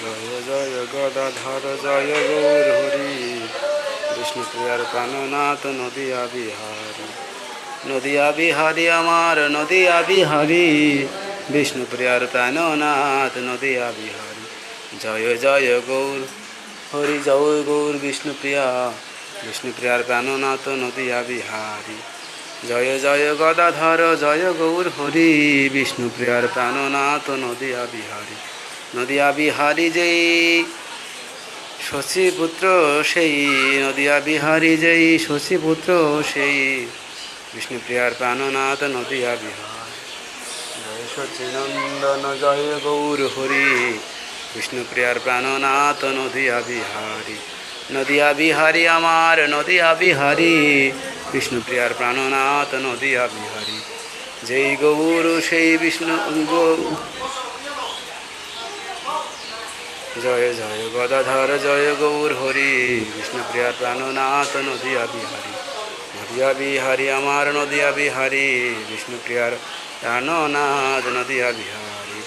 জয় জয় গদাধর জয় গৌর হরি বিষ্ণুপ্রিয়ার প্রাণনাথ নদিয়া বিহারী নদিয়া বিহারী আমার নদিয়া বিহারী বিষ্ণুপ্রিয়ার প্রাণনাথ নদিয়া বিহারী জয় জয় গৌর হরি জয় গৌর বিষ্ণুপ্রিয়া বিষ্ণুপ্রিয়ার প্রাণনাথ নদিয়া বিহারী জয় জয় গদাধর জয় গৌর হরি বিষ্ণুপ্রিয়ার প্রাণনাথ নদিয়া বিহারী নদিয়া বিহারী যেই শশীপুত্র সেই নদিয়া বিহারী যেই শশীপুত্র সেই বিষ্ণুপ্রিয়ার প্রাণনাথ নদিয়া বিহার জয় সচিনন্দন জয় গৌর হরি বিষ্ণুপ্রিয়ার প্রাণনাথ নদিয়া বিহারী নদিয়া বিহারী আমার নদিয়া বিহারী বিষ্ণুপ্রিয়ার প্রাণনাথ নদিয়া বিহারী যেই গৌর সেই বিষ্ণু জয় জয় গদাধর জয় গৌর হরি বিষ্ণুপ্রিয়ার প্রাণনাথ নদিয়া বিহারী নদিয়া বিহারী আমার নদিয়া বিহারী বিষ্ণুপ্রিয়ার প্রাণনাথ নদিয়া বিহারী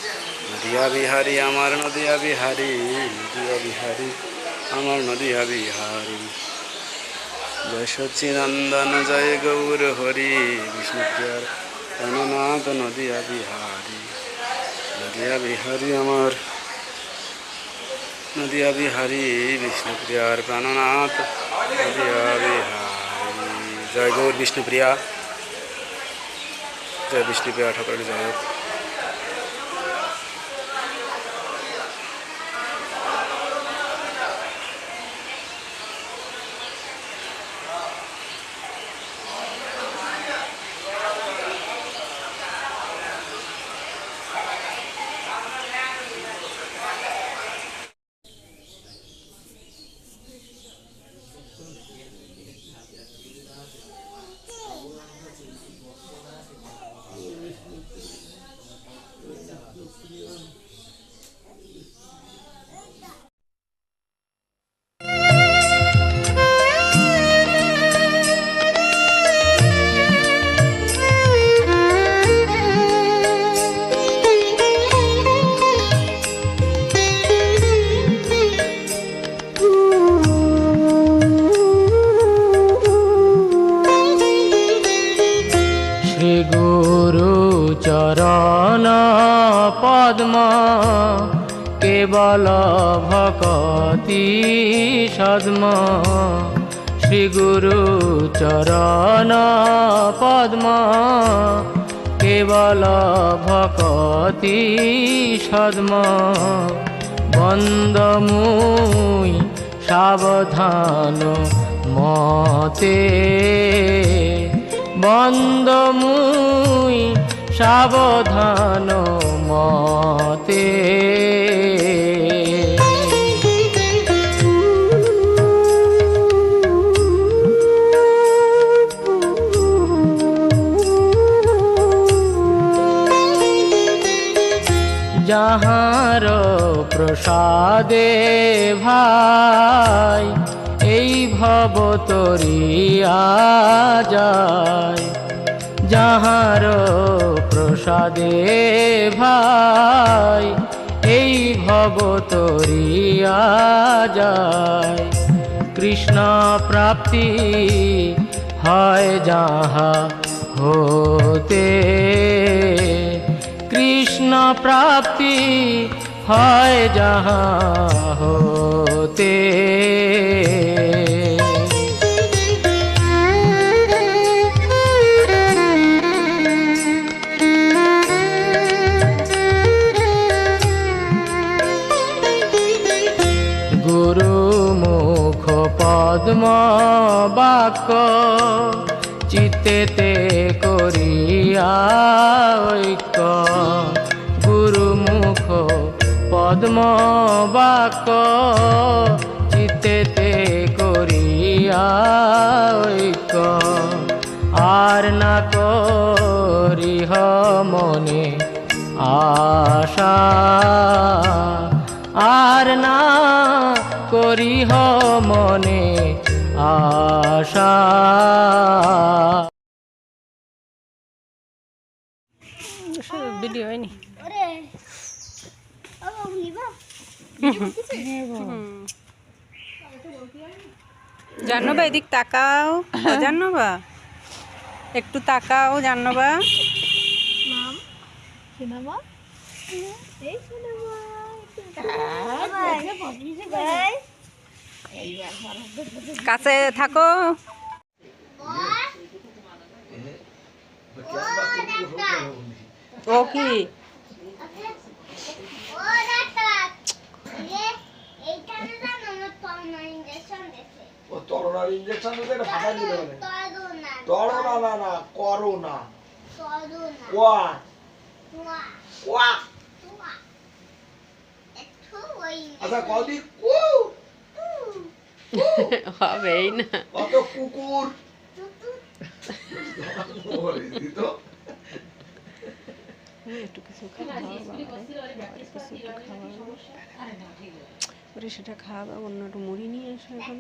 নদিয়া বিহারী আমার নদিয়া বিহারী নদিয়া বিহারী আমার নদিয়া বিহারী জয় সচ্চিনন্দন জয় গৌর হরি বিষ্ণুপ্রিয়ার প্রাণনাথ নদিয়া বিহারী নদিয়া বিহারী আমার নদিয়া বিহারী বিষ্ণুপ্রিয়ার প্রাণনাথ নদিয়া বিহারী জয় গৌর বিষ্ণুপ্রিয়া জয় বিষ্ণুপ্রিয়া ঠাকুরের জয় হোক। চরণ পদ্ম কেবল ভকতি সদ্ম শ্রী গুরু চরণ পদ্ম কেবল ভকতি সদ্ম বন্দমুই সাবধান মতে বন্দমুই সাবধান মতে যাহার প্রসাদে ভাই এই ভব তরিয়া যায় যাহার প্রসাদে ভাই এই ভব তরিয়া যায় কৃষ্ণ প্রাপ্তি হয় যাহা হতে কৃষ্ণ প্রাপ্তি হয় যাহা হতে গুরুমুখ পদ্ম বাক্য চিত্তেতে করিয়া ঐক্য গুরুমুখ পদ্ম বাক্য চিত্তেতে করিয়া ঐক্য আর না করিহ মনে আশা আর না করিহ মনে আশা ভিডিও হয়নি জান্নবা এদিক তাকাও, জান্নবা একটু তাকাও, জান্নবা কাছে থাকো। ও কি করোনার ইঞ্জেকশন দিতে এটা ফাটা দিতে পারে করোনা না না করোনা ওয়া ওয়া আচ্ছা কদি কু হবেই না। কত কুকুর বলে দিত একটু কিছু খাওয়া সেটা খাওয়া অন্য একটু মুড়ি নিয়ে এসো এখন।